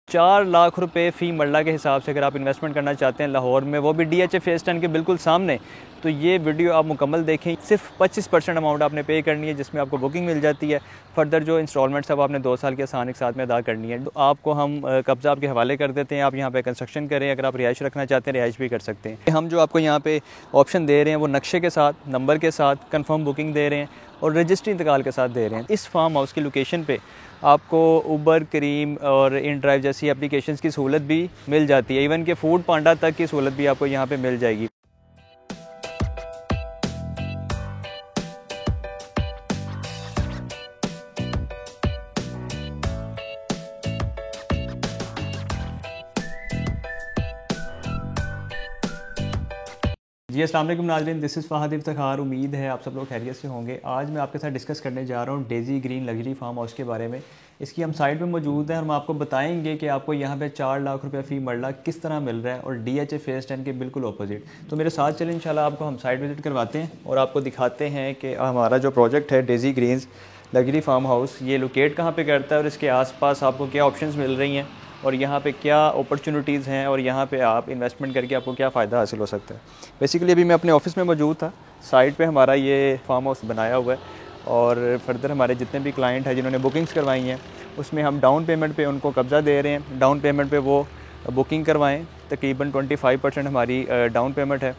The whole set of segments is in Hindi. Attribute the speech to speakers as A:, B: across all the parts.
A: 4 लाख रुपए फ़ी मरला के हिसाब से अगर आप इन्वेस्टमेंट करना चाहते हैं लाहौर में, वो भी DHA फेज़ 10 के बिल्कुल सामने, तो ये वीडियो आप मुकम्मल देखें। सिर्फ 25% अमाउंट आपने पे करनी है, जिसमें आपको बुकिंग मिल जाती है। फर्दर जो इंस्टॉलमेंट्स अब आपने 2 साल के आसान के साथ में अदा करनी है, तो आपको हम कब्ज़ा आपके हवाले कर देते हैं। आप यहाँ पे कंस्ट्रक्शन करें, अगर आप रिहाइश रखना चाहते हैं रिहाइश भी कर सकते हैं। हम जो आपको यहाँ पे ऑप्शन दे रहे हैं वो नक्शे के साथ, नंबर के साथ, कन्फर्म बुकिंग दे रहे हैं और रजिस्ट्री इंतकाल के साथ दे रहे हैं। इस फार्म हाउस की लोकेशन पे आपको उबर, करीम और इन ड्राइव जैसी एप्लीकेशंस की सहूलत भी मिल जाती है। इवन के फूड पांडा तक की सहूलत भी आपको यहाँ पे मिल जाएगी। जी अस्सलाम वालेकुम नाज़रीन, दिस इज़ फ़हद इफ्तिखार। उम्मीद है आप सब लोग खैरियत से होंगे। आज मैं आपके साथ डिस्कस करने जा रहा हूँ Daisy Green luxury farm house के बारे में। इसकी हम साइट पे मौजूद हैं और हम आपको बताएंगे कि आपको यहाँ पे 4 लाख रुपये फ़ी मरला किस तरह मिल रहा है और DHA फेज़ 10 के बिल्कुल अपोजिट। तो मेरे साथ चलें, इंशाल्लाह आपको हम साइट विज़िट करवाते हैं और आपको दिखाते हैं कि हमारा जो प्रोजेक्ट है Daisy Greens luxury farm house, ये लोकेट कहाँ पर करता है और इसके आस पास आपको क्या ऑप्शन मिल रही हैं और यहाँ पे क्या अपॉर्चुनिटीज़ हैं और यहाँ पे आप इन्वेस्टमेंट करके आपको क्या फ़ायदा हासिल हो सकता है। बेसिकली अभी मैं अपने ऑफिस में मौजूद था। साइट पे हमारा ये फार्म हाउस बनाया हुआ है और फर्दर हमारे जितने भी क्लाइंट हैं जिन्होंने बुकिंग्स करवाई हैं, उसमें हम डाउन पेमेंट पे उनको कब्ज़ा दे रहे हैं। डाउन पेमेंट पे वो बुकिंग करवाएँ, तकरीबन 25% हमारी डाउन पेमेंट है,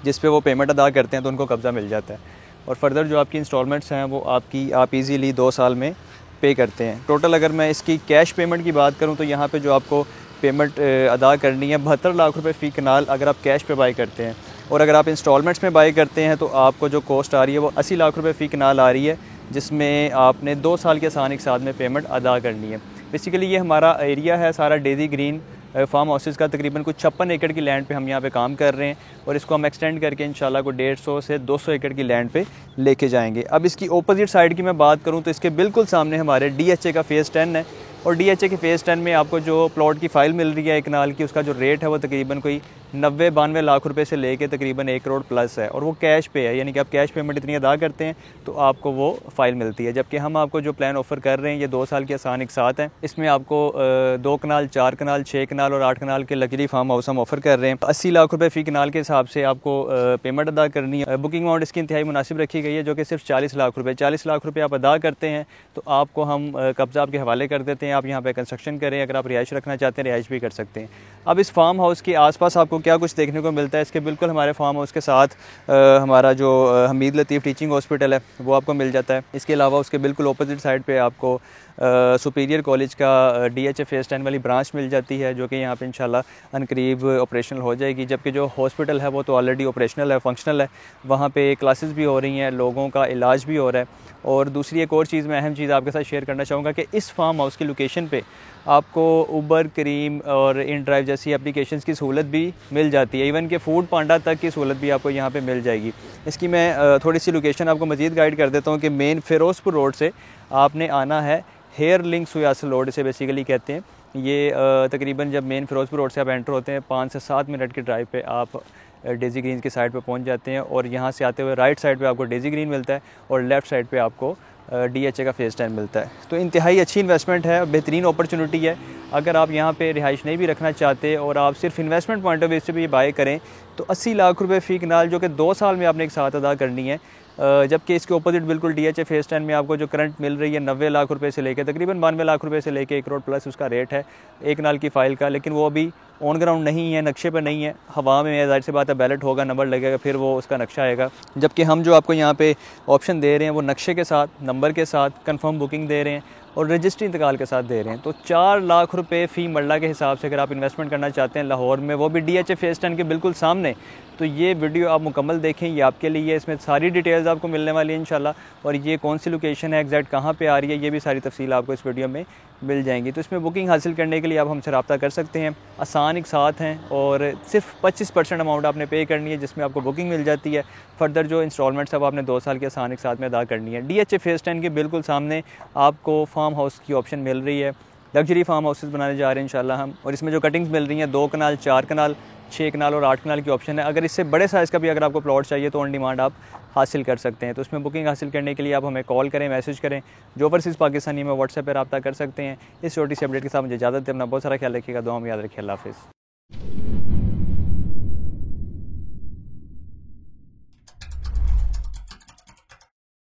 A: जिस पे वो पेमेंट अदा करते हैं तो उनको कब्ज़ा मिल जाता है। और फर्दर जो आपकी इंस्टॉलमेंट्स हैं वो आप ईज़िली 2 साल में पे करते हैं। टोटल अगर मैं इसकी कैश पेमेंट की बात करूं तो यहाँ पे जो आपको पेमेंट अदा करनी है 72 लाख रुपए फ़ी कनाल अगर आप कैश पे बाई करते हैं, और अगर आप इंस्टॉलमेंट्स में बाई करते हैं तो आपको जो कॉस्ट आ रही है वो 80 लाख रुपए फ़ी कनाल आ रही है, जिसमें आपने 2 साल के आसान के साथ में पेमेंट अदा करनी है। बेसिकली ये हमारा एरिया है सारा डेज़ी ग्रीन फार्म हाउसेज़ का। तकरीबन कुछ 56 एकड़ की लैंड पे हम यहाँ पे काम कर रहे हैं और इसको हम एक्सटेंड करके इंशाल्लाह को 150 से 200 एकड़ की लैंड पे लेके जाएंगे। अब इसकी ओपोजिट साइड की मैं बात करूँ तो इसके बिल्कुल सामने हमारे DHA का फेज़ 10 है और DHA के फेज़ 10 में आपको जो प्लॉट की फ़ाइल मिल रही है एक कनाल की, उसका जो रेट है वो तकरीबन कोई 90-92 लाख रुपए से लेके तकरीबन 1 करोड़ प्लस है और वो कैश पे है, यानी कि आप कैश पेमेंट इतनी अदा करते हैं तो आपको वो फ़ाइल मिलती है। जबकि हम आपको जो प्लान ऑफ़र कर रहे हैं ये 2 साल के आसान एक साथ हैं। इसमें आपको 2 कनाल, 4 कनाल, 6 कनाल और 8 कनाल के लग्जरी फार्म हाउस हम ऑफ़र कर रहे हैं। 80 लाख रुपये फ़ी कनाल के हिसाब से आपको पेमेंट अदा करनी है। बुकिंग अमाउंट इसकी इंतहाई मुनासिब रखी गई है, जो कि सिर्फ 40 लाख रुपये। 40 लाख रुपये आप अदा करते हैं तो आपको हम कब्ज़ा आपके हवाले कर देते हैं। आप यहाँ पर कंस्ट्रक्शन करें, अगर आप रिहाइश रखना चाहते हैं रिहाइश भी कर सकते हैं। अब इस फार्म हाउस के आसपास आपको क्या कुछ देखने को मिलता है, इसके बिल्कुल हमारे फार्म हाउस के साथ हमारा जो हमीद लतीफ़ टीचिंग हॉस्पिटल है वो आपको मिल जाता है। इसके अलावा उसके बिल्कुल अपोजिट साइड पे आपको सुपीरियर कॉलेज का DHA फेज़ 10 वाली ब्रांच मिल जाती है, जो कि यहाँ पे इंशाल्लाह अनकरीब ऑपरेशनल हो जाएगी। जबकि जो हॉस्पिटल है वो तो ऑलरेडी ऑपरेशनल है, फंक्शनल है। वहाँ पे क्लासेस भी हो रही हैं, लोगों का इलाज भी हो रहा है। और दूसरी एक और चीज़, मैं अहम चीज़ आपके साथ शेयर करना चाहूँगा कि इस फार्म हाउस की लोकेशन पे आपको उबर, करीम और इन ड्राइव जैसी एप्लीकेशंस की सहूलत भी मिल जाती है। इवन के फूड पांडा तक की सहूलत भी आपको यहाँ पे मिल जाएगी। इसकी मैं थोड़ी सी लोकेशन आपको मज़ीद गाइड कर देता हूँ कि मेन फ़िरोज़पुर रोड से आपने आना है। हेयर लिंक सुयासल रोड इसे बेसिकली कहते हैं। ये तकरीबन जब मेन फ़िरोज़पुर रोड से आप एंटर होते हैं 5 से 7 मिनट के ड्राइव पे आप डेज़ी ग्रीन की साइड पे पहुंच जाते हैं और यहाँ से आते हुए राइट साइड पे आपको डेज़ी ग्रीन मिलता है और लेफ़्ट साइड पे आपको DHA का फेज़ 10 मिलता है। तो इंतहाई अच्छी इन्वेस्टमेंट है, बेहतरीन अपॉर्चुनिटी है। अगर आप यहाँ पे रिहाइश नहीं भी रखना चाहते और आप सिर्फ इन्वेस्टमेंट पॉइंट ऑफ व्यू से भी बाय करें तो 80 लाख रुपये फ़ी कनाल, जो कि 2 साल में आपने एक साथ अदा करनी है। जबकि इसके ऑपोजिट बिल्कुल DHA फेज़ 10 में आपको जो करंट मिल रही है 90 लाख रुपए से लेकर तकरीबन 92 लाख रुपए से लेकर 1 करोड़ प्लस उसका रेट है एक नाल की फ़ाइल का। लेकिन वो अभी ऑन ग्राउंड नहीं है, नक्शे पर नहीं है, हवा में है। ज़ाहिर सी बात है, बैलेट होगा, नंबर लगेगा, फिर वो उसका नक्शा आएगा। जबकि हम जो आपको यहाँ पे ऑप्शन दे रहे हैं वो नक्शे के साथ, नंबर के साथ, कन्फर्म बुकिंग दे रहे हैं और रजिस्ट्री इंतकाल के साथ दे रहे हैं। तो 4 लाख रुपए फ़ी मरला के हिसाब से अगर आप इन्वेस्टमेंट करना चाहते हैं लाहौर में, वो भी DHA फेज़ 10 के बिल्कुल सामने, तो ये वीडियो आप मुकम्मल देखें, ये आपके लिए। इसमें सारी डिटेल्स आपको मिलने वाली है इंशाल्लाह। और ये कौन सी लोकेशन है, एग्जैक्ट कहाँ पे आ रही है, ये भी सारी तफसील आपको इस वीडियो में मिल जाएंगी। तो इसमें बुकिंग हासिल करने के लिए आप हमसे रब्ता कर सकते हैं। आसान एक साथ हैं और सिर्फ 25% अमाउंट आपने पे करनी है, जिसमें आपको बुकिंग मिल जाती है। फर्दर जो इंस्टॉलमेंट्स अब आपने 2 साल के आसान एक साथ में अदा करनी है। DHA फेज़ 10 के बिल्कुल सामने आपको फार्म हाउस की ऑप्शन मिल रही है। लग्जरी फार्म हाउसेस बनाने जा रहे हैं इंशाल्लाह हम, और इसमें जो कटिंग्स मिल रही हैं 2 कनाल, 4 कनाल, 6 कनाल और 8 कनाल की ऑप्शन है। अगर इससे बड़े साइज़ का भी अगर आपको प्लॉट चाहिए तो ऑन डिमांड आप हासिल कर सकते हैं। तो उसमें बुकिंग हासिल करने के लिए आप हमें कॉल करें, मैसेज करें, जो ओवरसीज़ पाकिस्तानी में व्हाट्सएप पर रब्ता कर सकते हैं। इस छोटी सी अपडेट के साथ मुझे इजाज़त दें। अपना बहुत सारा ख्याल रखिएगा, दुआ में याद रखिए। अल्लाह हाफ़िज़।